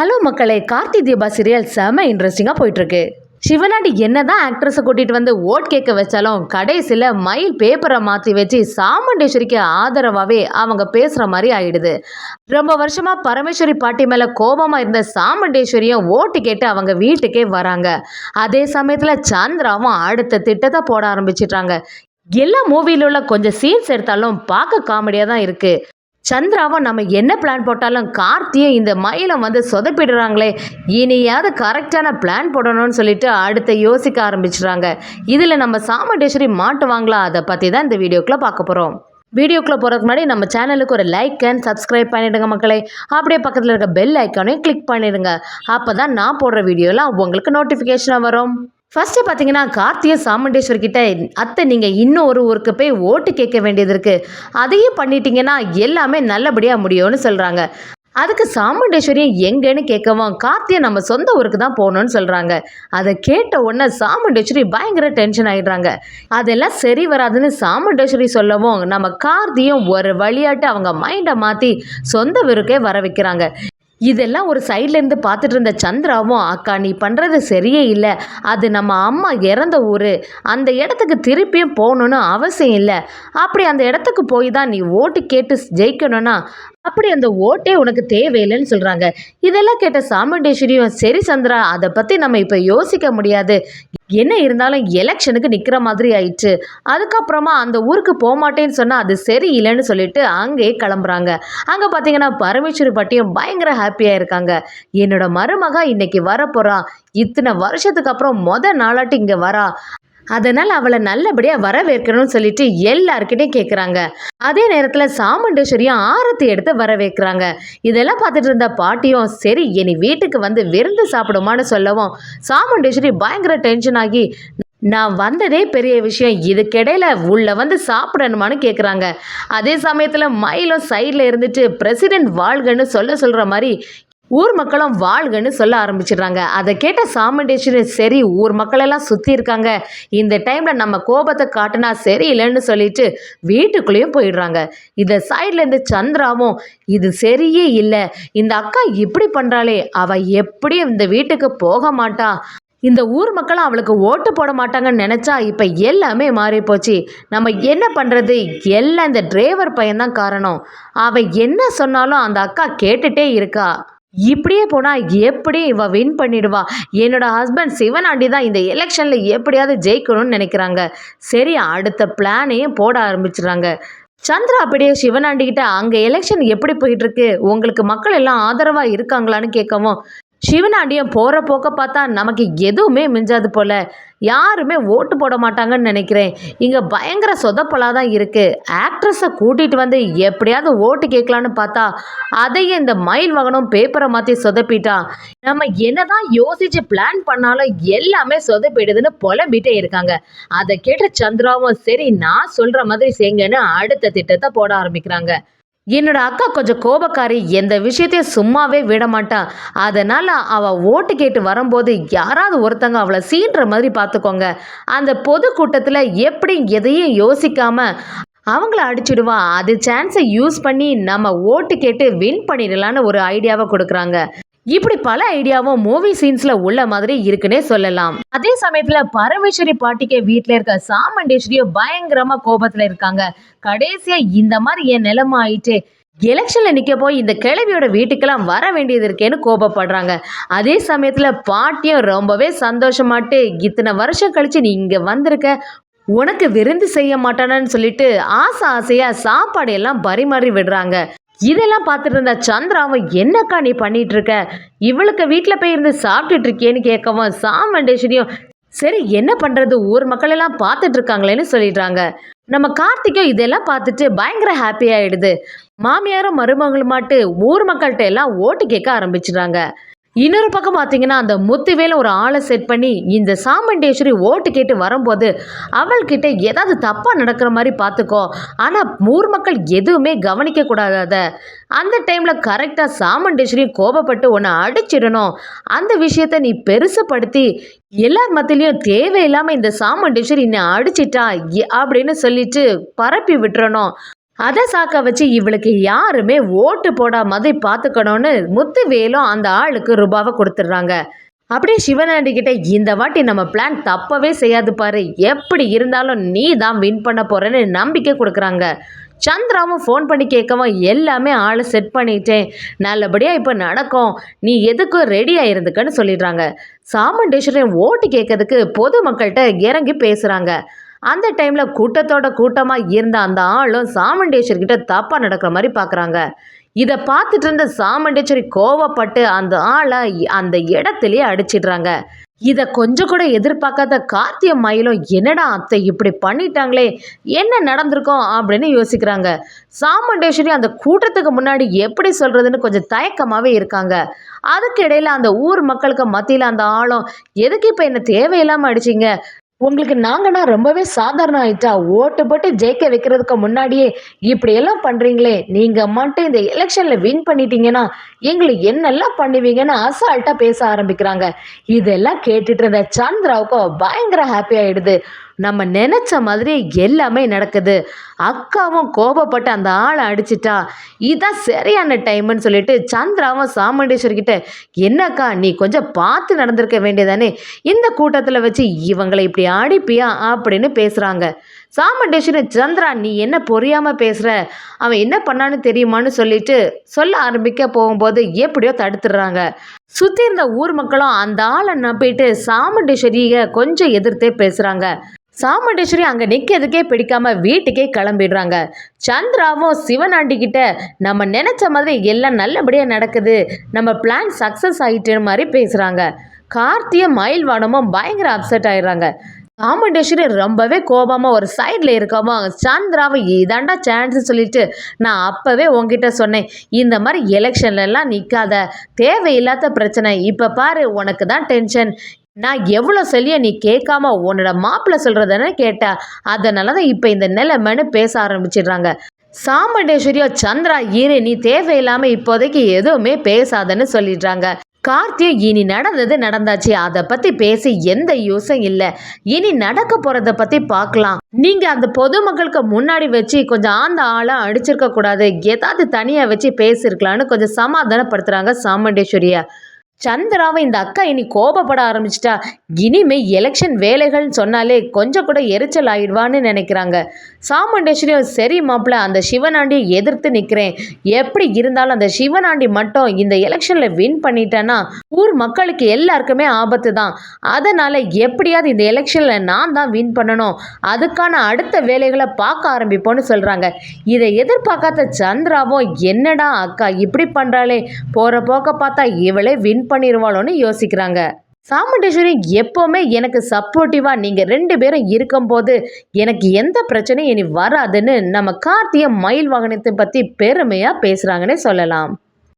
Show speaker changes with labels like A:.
A: Hello மக்களே, Karthi Deepa serial செம இன்ட்ரெஸ்டிங்காக போயிட்டுருக்கு. சிவனாண்டி என்னதான் ஆக்ட்ரஸை கூட்டிகிட்டு வந்து ஓட் கேட்க வச்சாலும் கடைசியில் மயில் பேப்பரை மாற்றி வச்சு சாமுண்டேஸ்வரிக்கு ஆதரவாகவே அவங்க பேசுகிற மாதிரி ஆயிடுது. ரொம்ப வருஷமாக பரமேஸ்வரி பாட்டி மேலே கோபமாக இருந்த சாமுண்டேஸ்வரியும் ஓட்டு கேட்டு அவங்க வீட்டுக்கே வராங்க. அதே சமயத்தில் சந்திராவும் அடுத்த திட்டத்தை போட ஆரம்பிச்சிட்டாங்க. எல்லா மூவியில் உள்ள கொஞ்சம் சீன்ஸ் எடுத்தாலும் பார்க்க காமெடியாக தான் இருக்குது. சந்திராவும் நம்ம என்ன பிளான் போட்டாலும் கார்த்தியும் இந்த மயிலம் வந்து சொதப்பிடுறாங்களே, இனியாவது கரெக்டான பிளான் போடணும்னு சொல்லிட்டு அடுத்த யோசிக்க ஆரம்பிச்சிடுறாங்க. இதில் நம்ம சாமுண்டேஸ்வரி மாட்டுவாங்களா, அதை பற்றி தான் இந்த வீடியோக்குள்ளே பார்க்க போகிறோம். வீடியோக்குள்ளே போகிறதுக்கு முன்னாடி நம்ம சேனலுக்கு ஒரு லைக் அண்ட் சப்ஸ்கிரைப் பண்ணிவிடுங்க மக்களே. அப்படியே பக்கத்தில் இருக்க பெல் ஐக்கானையும் கிளிக் பண்ணிடுங்க. அப்போ தான் நான் போடுற வீடியோலாம் உங்களுக்கு நோட்டிஃபிகேஷனாக வரும். ஃபஸ்ட்டு பார்த்தீங்கன்னா, கார்த்தியும் சாமுண்டேஸ்வரி கிட்ட அத்தை நீங்கள் இன்னும் ஒரு ஊருக்கு போய் ஓட்டு கேட்க வேண்டியது இருக்குது, அதையும் பண்ணிட்டீங்கன்னா எல்லாமே நல்லபடியாக முடியும்னு சொல்கிறாங்க. அதுக்கு சாமுண்டேஸ்வரியும் எங்கேன்னு கேட்கவும் கார்த்தியை நம்ம சொந்த ஊருக்கு தான் போகணும்னு சொல்கிறாங்க. அதை கேட்ட உடனே சாமுண்டேஸ்வரி பயங்கர டென்ஷன் ஆகிடுறாங்க. அதெல்லாம் சரி வராதுன்னு சாமுண்டேஸ்வரி சொல்லவும் நம்ம கார்த்தியும் ஒரு வழியாட்டு அவங்க மைண்டை மாற்றி சொந்த ஊருக்கே வர வைக்கிறாங்க. இதெல்லாம் ஒரு சைட்லேருந்து பார்த்துட்டு இருந்த சந்திராவும், அக்கா நீ பண்ணுறது சரியே இல்லை, அது நம்ம அம்மா இறந்த ஊர், அந்த இடத்துக்கு திருப்பியும் போகணுன்னு அவசியம் இல்லை, அப்படி அந்த இடத்துக்கு போய் தான் நீ ஓட்டு கேட்டு ஜெயிக்கணும்னா அப்படி அந்த ஓட்டே உனக்கு தேவையில்லைன்னு சொல்கிறாங்க. இதெல்லாம் கேட்ட சாமுண்டேஸ்வரியும், சரி சந்திரா, அதை பற்றி நம்ம இப்போ யோசிக்க முடியாது, என்ன இருந்தாலும் எலெக்ஷனுக்கு நிற்கிற மாதிரி ஆயிடுச்சு, அதுக்கப்புறமா அந்த ஊருக்கு போக மாட்டேன்னு சொன்னால் அது சரியில்லைன்னு சொல்லிட்டு அங்கேயே கிளம்புறாங்க. அங்கே பார்த்தீங்கன்னா பரமேஸ்வரி பாட்டியும் பயங்கர ஹாப்பியாக இருக்காங்க. என்னோட மருமகா இன்னைக்கு வரப்போறா, இத்தனை வருஷத்துக்கு அப்புறம் நாளாட்டி இங்கே வரா, அதனால் அவளை நல்லபடியாக வரவேற்கணும்னு சொல்லிட்டு எல்லாருக்கிட்டையும் கேட்குறாங்க. அதே நேரத்தில் சாமுண்டேஸ்வரியும் ஆரத்தி எடுத்து வரவேற்கிறாங்க. இதெல்லாம் பார்த்துட்டு இருந்த பாட்டியும், சரி இனி வீட்டுக்கு வந்து விருந்து சாப்பிடுமான்னு சொல்லவும் சாமுண்டேஸ்வரி பயங்கர டென்ஷன் ஆகி, நான் வந்ததே பெரிய விஷயம், இதுக்கிடையில உள்ள வந்து சாப்பிடணுமான்னு கேட்குறாங்க. அதே சமயத்தில் மயிலும் சைடில் இருந்துட்டு பிரசிடென்ட் வாழ்கன்னு சொல்கிற மாதிரி ஊர் மக்களும் வாழ்கன்னு சொல்ல ஆரம்பிச்சிடுறாங்க. அதை கேட்ட சாமுண்டேஸ்வரி, சரி ஊர் மக்களெல்லாம் சுற்றி இருக்காங்க, இந்த டைமில் நம்ம கோபத்தை காட்டினா சரியில்லைன்னு சொல்லிட்டு வீட்டுக்குள்ளேயும் போயிடுறாங்க. இதை சைட்லேருந்து சந்திராவும், இது சரியே இல்லை, இந்த அக்கா இப்படி பண்ணுறாளே, அவள் எப்படியும் இந்த வீட்டுக்கு போக மாட்டா, இந்த ஊர் மக்களும் அவளுக்கு ஓட்டு போட மாட்டாங்கன்னு நினச்சா இப்போ எல்லாமே மாறி போச்சு, நம்ம என்ன பண்ணுறது, எல்லாம் இந்த டிரைவர் பையன்தான் காரணம், அவள் என்ன சொன்னாலும் அந்த அக்கா கேட்டுகிட்டே இருக்கா, இப்படியே போனால் எப்படி இவ வின் பண்ணிடுவா, என்னோட ஹஸ்பண்ட் சிவனாண்டி தான் இந்த எலெக்ஷனில் எப்படியாவது ஜெயிக்கணும்னு நினைக்கிறாங்க, சரி அடுத்த பிளானையும் போட ஆரம்பிச்சிடுறாங்க. சந்திரா அப்படியே சிவனாண்டிக்கிட்ட, அங்கே எலெக்ஷன் எப்படி போயிட்டுருக்கு, உங்களுக்கு மக்கள் எல்லாம் ஆதரவாக இருக்காங்களான்னு கேட்கவும் சிவனாண்டியும், போகிற போக்க பார்த்தா நமக்கு எதுவுமே மிஞ்சாது போல், யாருமே ஓட்டு போட மாட்டாங்கன்னு நினைக்கிறேன், இங்கே பயங்கர சொதப்பலாக தான் இருக்குது, ஆக்ட்ரஸை கூட்டிகிட்டு வந்து எப்படியாவது ஓட்டு கேட்கலான்னு பார்த்தா அதையும் இந்த மயில் வாகனம் பேப்பரை மாற்றி சொதப்பிட்டா, நம்ம என்னதான் யோசித்து பிளான் பண்ணாலும் எல்லாமே சொதப்பிடுதுன்னு புலம்பிட்டே இருக்காங்க. அதை கேட்ட சந்திராவும், சரி நான் சொல்கிற மாதிரி செய்யுங்கன்னு அடுத்த திட்டத்தை போட ஆரம்பிக்கிறாங்க. என்னோட அக்கா கொஞ்சம் கோபக்காரி, எந்த விஷயத்தையும் சும்மாவே விட மாட்டான், அதனால் அவள் ஓட்டு கேட்டு வரும்போது யாராவது ஒருத்தங்க அவளை சீன்ற மாதிரி பார்த்துக்கோங்க, அந்த பொதுக்கூட்டத்தில் எப்படி எதையும் யோசிக்காமல் அவங்கள அடிச்சிடுவா, அது சான்ஸை யூஸ் பண்ணி நம்ம ஓட்டு கேட்டு வின் பண்ணிடலான்னு ஒரு ஐடியாவை கொடுக்குறாங்க. இப்படி பல ஐடியாவும் மூவி சீன்ஸ்ல உள்ள மாதிரி இருக்குன்னே சொல்லலாம். அதே சமயத்துல பரமேஸ்வரி பாட்டிக்கு வீட்டுல இருக்க சாமுண்டேஸ்வரியும் பயங்கரமா கோபத்துல இருக்காங்க. கடைசியா இந்த மாதிரி என் நிலைமை ஆயிட்டு, எலெக்ஷன்ல நிக்க போய் இந்த கிழவியோட வீட்டுக்கெல்லாம் வர வேண்டியது இருக்கேன்னு கோபப்படுறாங்க. அதே சமயத்துல பாட்டியும் ரொம்பவே சந்தோஷமாட்டு, இத்தனை வருஷம் கழிச்சு நீ இங்க வந்திருக்க, உனக்கு விருந்து செய்ய மாட்டானு சொல்லிட்டு ஆசையா சாப்பாடு எல்லாம் பரிமாறி விடுறாங்க. இதெல்லாம் பார்த்துட்டு இருந்த சந்திராவும், என்னக்கா நீ பண்ணிட்டு இருக்க, இவளுக்கு வீட்டில் போய் இருந்து சாப்பிட்டுட்டு இருக்கேன்னு கேட்கவும் சாமுண்டேஸ்வரியும், சரி என்ன பண்ணுறது, ஊர் மக்கள் எல்லாம் பார்த்துட்டு இருக்காங்களேன்னு சொல்லிடுறாங்க. நம்ம கார்த்திக்கும் இதெல்லாம் பார்த்துட்டு பயங்கர ஹாப்பி ஆகிடுது. மாமியாரும் மருமகளுமாட்டு ஊர் மக்கள்கிட்ட எல்லாம் ஓட்டு கேட்க ஆரம்பிச்சிடுறாங்க. இன்னொரு பக்கம் பார்த்தீங்கன்னா, அந்த முத்துவேல ஒரு ஆளை செட் பண்ணி இந்த சாமுண்டேஸ்வரி ஓட்டு கேட்டு வரும்போது அவள்கிட்ட ஏதாவது தப்பாக நடக்கிற மாதிரி பார்த்துக்கோ, ஆனால் ஊர் மக்கள் எதுவுமே கவனிக்கக்கூடாத, அந்த டைமில் கரெக்டாக சாமுண்டேஸ்வரி கோபப்பட்டு உன்னை அடிச்சிடணும், அந்த விஷயத்த நீ பெருசுப்படுத்தி எல்லார் மத்தியிலையும் தேவையில்லாமல் இந்த சாமுண்டேஸ்வரி என்னை அடிச்சிட்டா அப்படின்னு சொல்லிட்டு பரப்பி விட்டுறணும், அதை சாக்க வச்சு இவளுக்கு யாருமே ஓட்டு போடா மாதிரி பார்த்துக்கணும்னு முத்துவேலும் அந்த ஆளுக்கு ரூபாவை கொடுத்துட்றாங்க. அப்படியே சிவனாண்டி கிட்ட இந்த வாட்டி நம்ம பிளான் தப்பவே செய்யாது பாரு, எப்படி இருந்தாலும் நீ தான் வின் பண்ண போறேன்னு நம்பிக்கை கொடுக்குறாங்க. சந்திராவும் ஃபோன் பண்ணி கேட்கவும் எல்லாமே ஆளை செட் பண்ணிட்டேன், நல்லபடியாக இப்போ நடக்கும், நீ எதுக்கும் ரெடி ஆயிருந்துக்கன்னு சொல்லிடுறாங்க. சாமுண்டேஸ்வரி ஓட்டு கேட்கறதுக்கு பொதுமக்கள்கிட்ட இறங்கி பேசுகிறாங்க. அந்த டைமில் கூட்டத்தோட கூட்டமாக இருந்த அந்த ஆளும் சாமுண்டேஸ்வரி கிட்ட தப்பாக நடக்கிற மாதிரி பார்க்குறாங்க. இதை பார்த்துட்டு இருந்த சாமுண்டேஸ்வரி கோவப்பட்டு அந்த ஆளை அந்த இடத்துலயே அடிச்சிடுறாங்க. இதை கொஞ்சம் கூட எதிர்பார்க்காத கார்த்திய மயிலும் என்னடா அத்தை இப்படி பண்ணிட்டாங்களே, என்ன நடந்திருக்கோம் அப்படின்னு யோசிக்கிறாங்க. சாமுண்டேஸ்வரி அந்த கூட்டத்துக்கு முன்னாடி எப்படி சொல்றதுன்னு கொஞ்சம் தயக்கமாகவே இருக்காங்க. அதுக்கு இடையில அந்த ஊர் மக்களுக்கு மத்தியில் அந்த ஆளும் எதுக்கு இப்போ என்ன தேவையில்லாமல் அடிச்சிங்க, உங்களுக்கு நாங்கன்னா ரொம்பவே சாதாரணம் ஆயிட்டா, ஓட்டு போட்டு ஜெயிக்க வைக்கிறதுக்கு முன்னாடியே இப்படியெல்லாம் பண்ணுறீங்களே, நீங்கள் மட்டும் இந்த எலெக்ஷனில் வின் பண்ணிட்டீங்கன்னா எங்களை என்னெல்லாம் பண்ணுவீங்கன்னு அசால்ட்டாக பேச ஆரம்பிக்கிறாங்க. இதெல்லாம் கேட்டுட்டு இருந்த சந்திராவுக்கும் பயங்கர ஹாப்பி ஆகிடுது. நம்ம நினச்ச மாதிரி எல்லாமே நடக்குது. அக்காவும் கோபப்பட்டு அந்த ஆளை அடிச்சிட்டா, இதுதான் சரியான டைம்னு சொல்லிட்டு சந்திராவும் சாமுண்டேஸ்வரி கிட்ட, என்னக்கா நீ கொஞ்சம் பார்த்து நடந்திருக்க வேண்டியதானே, இந்த கூட்டத்தில் வச்சு இவங்களை இப்படி அடிப்பியா அப்படின்னு பேசுகிறாங்க. சாமுண்டேஸ்வரி, சந்திரா நீ என்ன புரியாமல் பேசுகிற, அவன் என்ன பண்ணான்னு தெரியுமான்னு சொல்லிட்டு சொல்ல ஆரம்பிக்க போகும்போது எப்படியோ தடுத்துடுறாங்க. சுற்றி இருந்த ஊர் மக்களும் அந்த ஆளை நம்பிட்டு சாமுண்டேஸ்வரியை கொஞ்சம் எதிர்த்தே பேசுகிறாங்க. சாமுண்டேஸ்வரி அங்கே நிற்கிறதுக்கே பிடிக்காம வீட்டுக்கே கிளம்பிடுறாங்க. சந்திராவும் சிவனாண்டி கிட்ட நம்ம நினச்ச மாதிரி எல்லாம் நல்லபடியாக நடக்குது, நம்ம பிளான் சக்ஸஸ் ஆகிட்டு மாதிரி பேசுகிறாங்க. கார்த்திய மயில்வானமும் பயங்கர அப்செட் ஆயிடுறாங்க. சாமுண்டேஸ்வரி ரொம்பவே கோபமாக ஒரு சைடில் இருக்கமோ சந்திராவை இதாண்டா சான்ஸ் சொல்லிட்டு, நான் அப்போவே உங்ககிட்ட சொன்னேன் இந்த மாதிரி எலெக்ஷன்லலாம் நிற்காத, தேவையில்லாத பிரச்சனை, இப்போ பாரு உனக்கு தான் டென்ஷன், நான் எவ்வளோ சொல்லிய நீ கேட்காம உன்னோட மாப்பிள்ளை சொல்கிறதானே கேட்ட, அதனால தான் இப்போ இந்த நிலைமைன்னு பேச ஆரம்பிச்சிடுறாங்க. சாமுண்டேஸ்வரியோ, சந்திரா இரு, நீ தேவையில்லாமல் இப்போதைக்கு எதுவுமே பேசாதன்னு சொல்லிடுறாங்க. கார்த்தியை, இனி நடந்தது நடந்தாச்சு, அதை பற்றி பேசி எந்த யூஸும் இல்லை, இனி நடக்க போகிறத பற்றி பார்க்கலாம். நீங்கள் அந்த பொதுமக்களுக்கு முன்னாடி வச்சு கொஞ்சம் அந்த ஆளாக அடிச்சிருக்க கூடாது, ஏதாவது தனியாக வச்சு பேசியிருக்கலான்னு கொஞ்சம் சமாதானப்படுத்துகிறாங்க சாமுண்டேஸ்வரியா. சந்திராவை இந்த அக்கா இனி கோபப்பட ஆரம்பிச்சிட்டா, இனிமே எலெக்ஷன் வேலைகள்னு சொன்னாலே கொஞ்சம் கூட எரிச்சல் ஆயிடுவான்னு நினைக்கிறாங்க. சாமுண்டேஸ்வரியும், சரி மாப்பிள்ள, அந்த சிவனாண்டியை எதிர்த்து நிற்கிறேன், எப்படி இருந்தாலும் அந்த சிவனாண்டி மட்டும் இந்த எலெக்ஷனில் வின் பண்ணிட்டேன்னா ஊர் மக்களுக்கு எல்லாருக்குமே ஆபத்து தான், அதனால் எப்படியாவது இந்த எலெக்ஷனில் நான் தான் வின் பண்ணணும், அதுக்கான அடுத்த வேலைகளை பார்க்க ஆரம்பிப்போன்னு சொல்கிறாங்க. இதை எதிர்பார்க்காத சந்திராவும், என்னடா அக்கா இப்படி பண்ணுறாளே, போகிற போக்க பார்த்தா இவளே வின் பண்ணிடுவாளோன்னு யோசிக்கிறாங்க. சாமுண்டேஸ்வரி, எப்போவுமே எனக்கு சப்போர்ட்டிவாக நீங்கள் 2 பேரும் இருக்கும்போது எனக்கு எந்த பிரச்சனையும் இனி வராதுன்னு நம்ம கார்த்திய மயில் வாகனத்தை பற்றி பெருமையாக பேசுகிறாங்கன்னே சொல்லலாம்.